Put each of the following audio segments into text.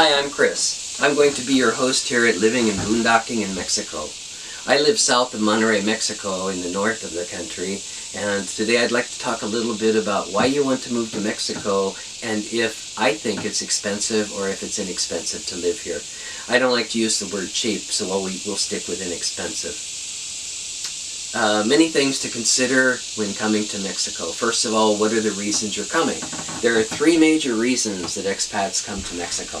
Hi, I'm Chris. I'm going to be your host here at Living and Boondocking in Mexico. I live south of Monterrey, Mexico, in the north of the country, and today I'd like to talk a little bit about why you want to move to Mexico and if I think it's expensive or if it's inexpensive to live here. I don't like to use the word cheap, so we'll stick with inexpensive. Many things to consider when coming to Mexico. First of all, what are the reasons you're coming? There are three major reasons that expats come to Mexico.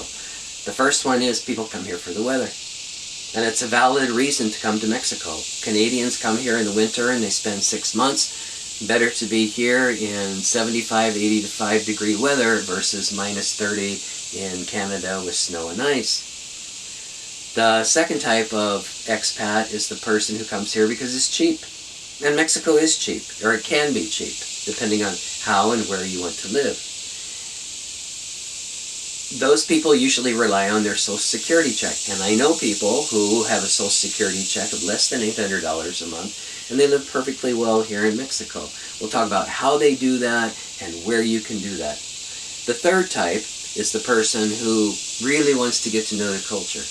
The first one is people come here for the weather. And it's a valid reason to come to Mexico. Canadians come here in the winter and they spend 6 months. Better to be here in 75, 85 degree weather versus minus 30 in Canada with snow and ice. The second type of expat is the person who comes here because it's cheap. And Mexico is cheap, or it can be cheap, depending on how and where you want to live. Those people usually rely on their Social Security check. And I know people who have a Social Security check of less than $800 a month, and they live perfectly well here in Mexico. We'll talk about how they do that and where you can do that. The third type is the person who really wants to get to know the culture.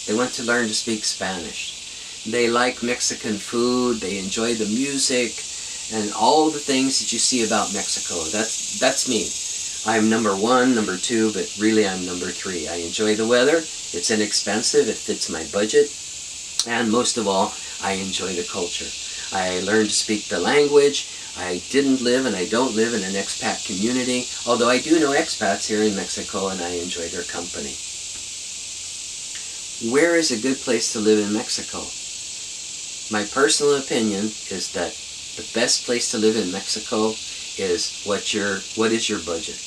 They want to learn to speak Spanish. They like Mexican food, they enjoy the music, and all the things that you see about Mexico. That's me. I'm number one, number two, but really I'm number three. I enjoy the weather, it's inexpensive, it fits my budget, and most of all, I enjoy the culture. I learned to speak the language. I didn't live and I don't live in an expat community, although I do know expats here in Mexico and I enjoy their company. Where is a good place to live in Mexico? My personal opinion is that the best place to live in Mexico is what is your budget.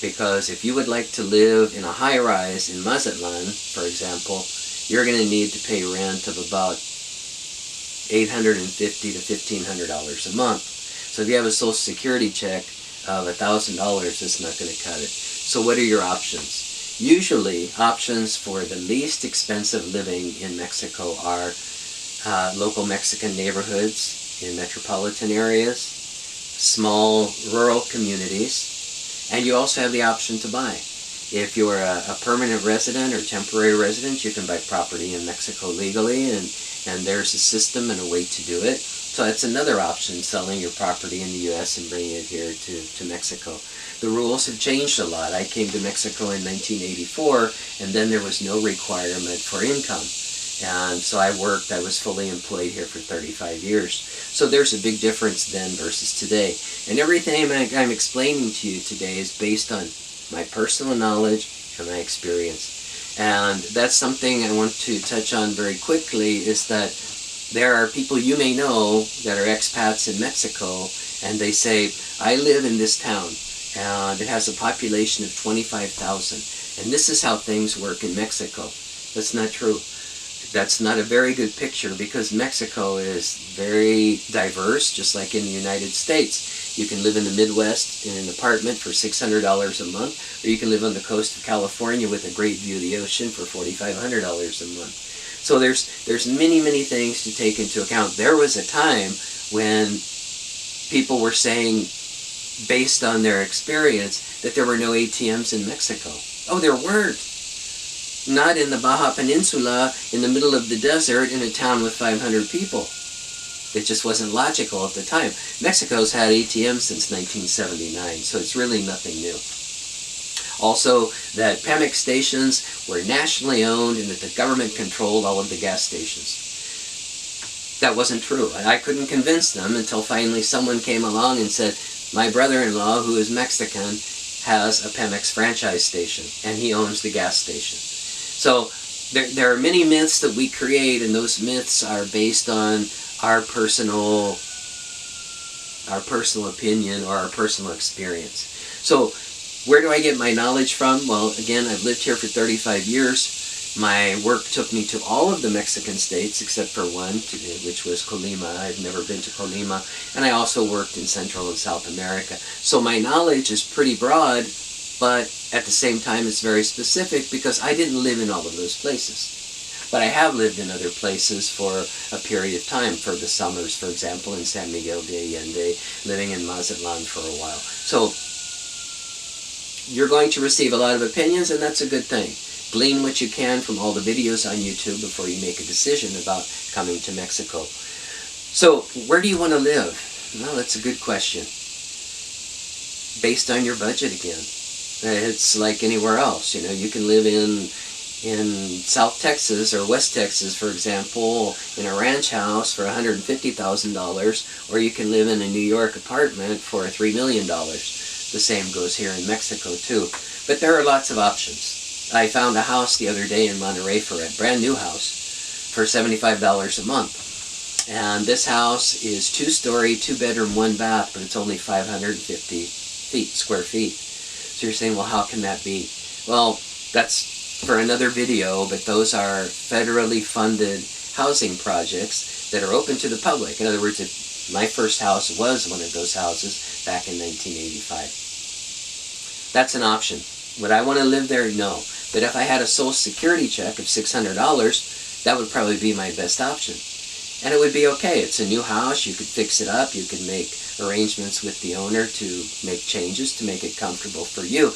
Because if you would like to live in a high-rise in Mazatlan, for example, you're going to need to pay rent of about $850 to $1,500 a month. So if you have a Social Security check of $1,000, it's not going to cut it. So what are your options? Usually, options for the least expensive living in Mexico are local Mexican neighborhoods in metropolitan areas, small rural communities, and you also have the option to buy. If you're a permanent resident or temporary resident, you can buy property in Mexico legally, and there's a system and a way to do it. So that's another option, selling your property in the U.S. and bringing it here to Mexico. The rules have changed a lot. I came to Mexico in 1984, and then there was no requirement for income. And so I was fully employed here for 35 years. So there's a big difference then versus today. And everything I'm explaining to you today is based on my personal knowledge and my experience. And that's something I want to touch on very quickly, is that there are people you may know that are expats in Mexico, and they say, I live in this town, and it has a population of 25,000, and this is how things work in Mexico. That's not true. That's not a very good picture, because Mexico is very diverse, just like in the United States. You can live in the Midwest in an apartment for $600 a month, or you can live on the coast of California with a great view of the ocean for $4,500 a month. So there's many, many things to take into account. There was a time when people were saying, based on their experience, that there were no ATMs in Mexico. Oh, there weren't. Not in the Baja Peninsula, in the middle of the desert, in a town with 500 people. It just wasn't logical at the time. Mexico's had ATMs since 1979, so it's really nothing new. Also, that Pemex stations were nationally owned and that the government controlled all of the gas stations. That wasn't true. I couldn't convince them until finally someone came along and said, my brother-in-law, who is Mexican, has a Pemex franchise station, and he owns the gas station. So there are many myths that we create, and those myths are based on our personal opinion or our personal experience. So where do I get my knowledge from? Well, again, I've lived here for 35 years. My work took me to all of the Mexican states except for one, which was Colima. I've never been to Colima. And I also worked in Central and South America. So my knowledge is pretty broad, but at the same time it's very specific because I didn't live in all of those places. But I have lived in other places for a period of time, for the summers, for example, in San Miguel de Allende, living in Mazatlan for a while. So you're going to receive a lot of opinions, and that's a good thing. Glean what you can from all the videos on YouTube before you make a decision about coming to Mexico. So, where do you want to live? Well, that's a good question. Based on your budget again. It's like anywhere else. You know, you can live in South Texas or West Texas, for example, in a ranch house for $150,000, or you can live in a New York apartment for $3 million. The same goes here in Mexico too. But there are lots of options. I found a house the other day in Monterrey, for a brand new house, for $75 a month. And this house is 2-story, 2-bedroom, 1-bath, but it's only 550 square feet. So you're saying, well, how can that be? Well, that's for another video, but those are federally funded housing projects that are open to the public. In other words, my first house was one of those houses back in 1985. That's an option. Would I want to live there? No. But if I had a Social Security check of $600, that would probably be my best option. And it would be okay. It's a new house. You could fix it up. You could make arrangements with the owner to make changes to make it comfortable for you.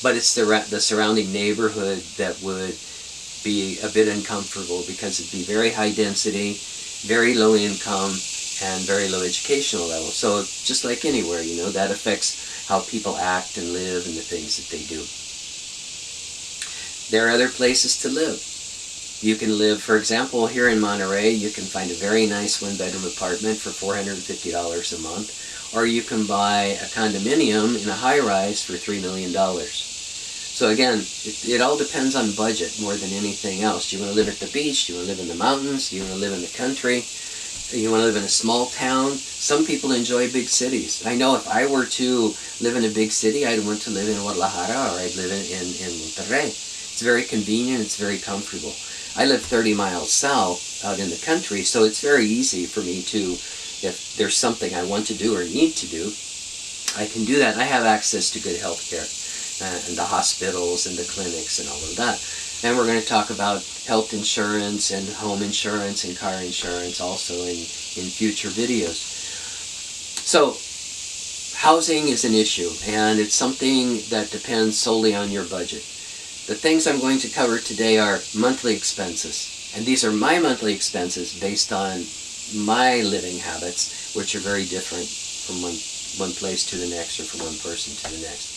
But it's the surrounding neighborhood that would be a bit uncomfortable, because it'd be very high density, very low income, and very low educational level. So just like anywhere, you know, that affects how people act and live and the things that they do. There are other places to live. You can live, for example, here in Monterey, you can find a very nice 1-bedroom apartment for $450 a month, or you can buy a condominium in a high-rise for $3 million. So again, it all depends on budget more than anything else. Do you want to live at the beach? Do you want to live in the mountains? Do you want to live in the country? Do you want to live in a small town? Some people enjoy big cities. I know if I were to live in a big city, I'd want to live in Guadalajara, or I'd live in Monterrey. It's very convenient, it's very comfortable. I live 30 miles south out in the country, so it's very easy for me to, if there's something I want to do or need to do, I can do that. I have access to good health care and the hospitals and the clinics and all of that. And we're going to talk about health insurance and home insurance and car insurance also in future videos. So, housing is an issue, and it's something that depends solely on your budget. The things I'm going to cover today are monthly expenses, and these are my monthly expenses based on my living habits, which are very different from one place to the next, or from one person to the next.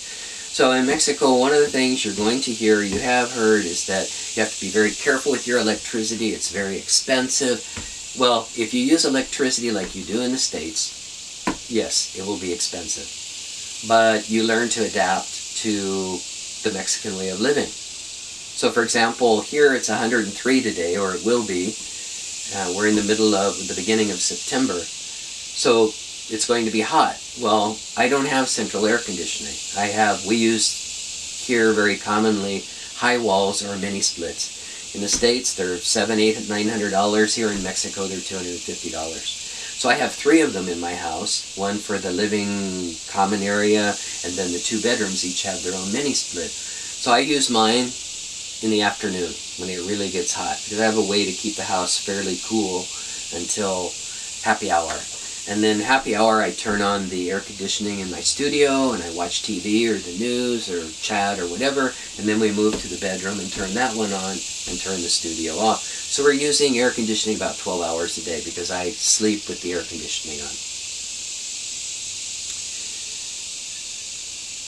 So in Mexico, one of the things you're going to hear, you have heard, is that you have to be very careful with your electricity. It's very expensive. Well, if you use electricity like you do in the States, yes, it will be expensive. But you learn to adapt to the Mexican way of living. So for example, here it's 103 today, or it will be. We're in the middle of the beginning of September. So it's going to be hot. Well, I don't have central air conditioning. We use here very commonly high walls or mini splits. In the States, they're $700, $800, $900. Here in Mexico, they're $250. So I have 3 of them in my house, one for the living common area, and then the 2 bedrooms each have their own mini split. So I use mine in the afternoon when it really gets hot, because I have a way to keep the house fairly cool until happy hour. And then happy hour, I turn on the air conditioning in my studio, and I watch TV or the news or chat or whatever, and then we move to the bedroom and turn that one on and turn the studio off. So we're using air conditioning about 12 hours a day, because I sleep with the air conditioning on.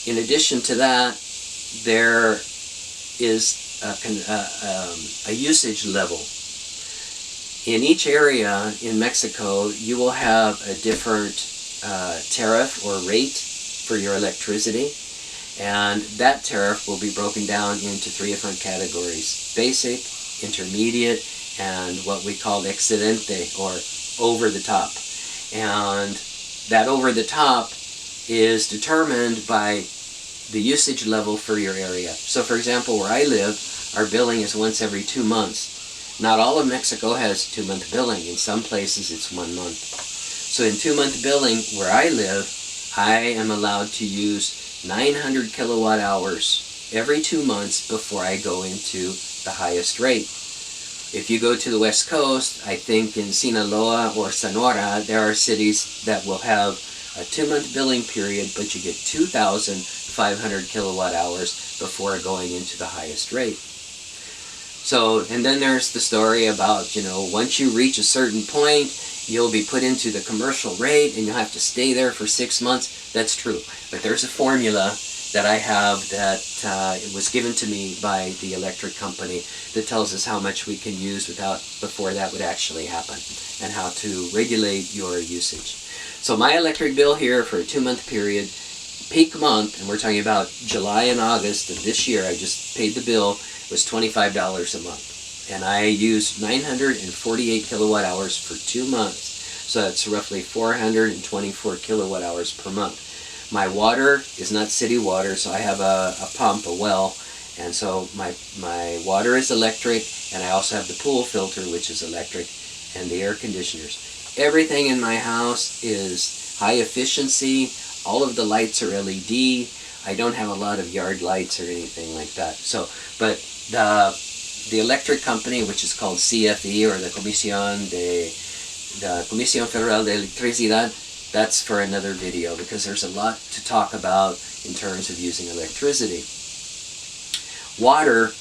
In addition to that, there is a usage level. In each area in Mexico, you will have a different tariff or rate for your electricity, and that tariff will be broken down into 3 different categories: basic, intermediate, and what we call excedente, or over the top. And that over the top is determined by the usage level for your area. So for example, where I live, our billing is once every 2 months. Not all of Mexico has 2-month billing. In some places it's 1 month. So in 2-month billing, where I live, I am allowed to use 900 kilowatt hours every 2 months before I go into the highest rate. If you go to the West Coast, I think in Sinaloa or Sonora, there are cities that will have a 2-month billing period, but you get 2,500 500 kilowatt hours before going into the highest rate. So, and then there's the story about, once you reach a certain point, you'll be put into the commercial rate and you'll have to stay there for 6 months. That's true. But there's a formula that I have that it was given to me by the electric company that tells us how much we can use before that would actually happen, and how to regulate your usage. So my electric bill here for a 2-month period, peak month, and we're talking about July and August of this year, I just paid the bill, was $25 a month. And I used 948 kilowatt hours for 2 months. So that's roughly 424 kilowatt hours per month. My water is not city water, so I have a pump, a well, and so my water is electric, and I also have the pool filter, which is electric, and the air conditioners. Everything in my house is high efficiency. All of the lights are LED. I don't have a lot of yard lights or anything like that. So, but the electric company, which is called CFE, or the Comisión Federal de Electricidad, that's for another video, because there's a lot to talk about in terms of using electricity. Water,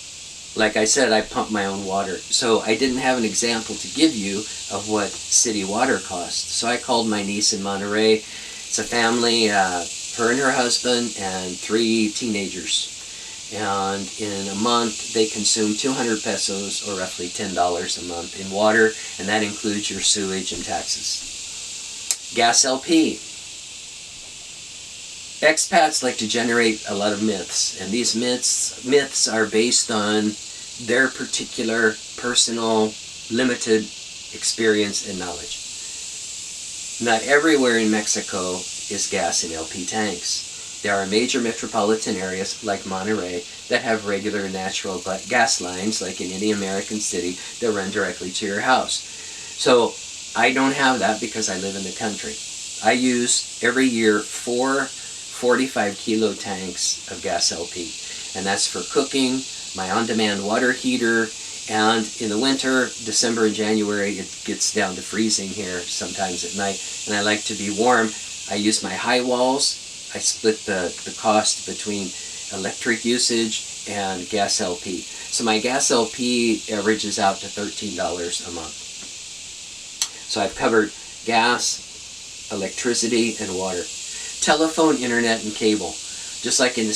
like I said, I pump my own water, so I didn't have an example to give you of what city water costs. So I called my niece in Monterey. It's a family, her and her husband and 3 teenagers. And in a month, they consume 200 pesos, or roughly $10 a month in water, and that includes your sewage and taxes. Gas LP. Expats like to generate a lot of myths, and these myths are based on their particular personal limited experience and knowledge. Not everywhere in Mexico is gas in LP tanks. There are major metropolitan areas like Monterey that have regular natural gas lines, like in any American city, that run directly to your house. So I don't have that because I live in the country. I use every year 4 45 kilo tanks of gas LP, and that's for cooking, my on-demand water heater, and in the winter, December and January, it gets down to freezing here sometimes at night, and I like to be warm. I use my high walls. I split the cost between electric usage and gas LP. So my gas LP averages out to $13 a month. So I've covered gas, electricity, and water. Telephone, internet, and cable. Just like in the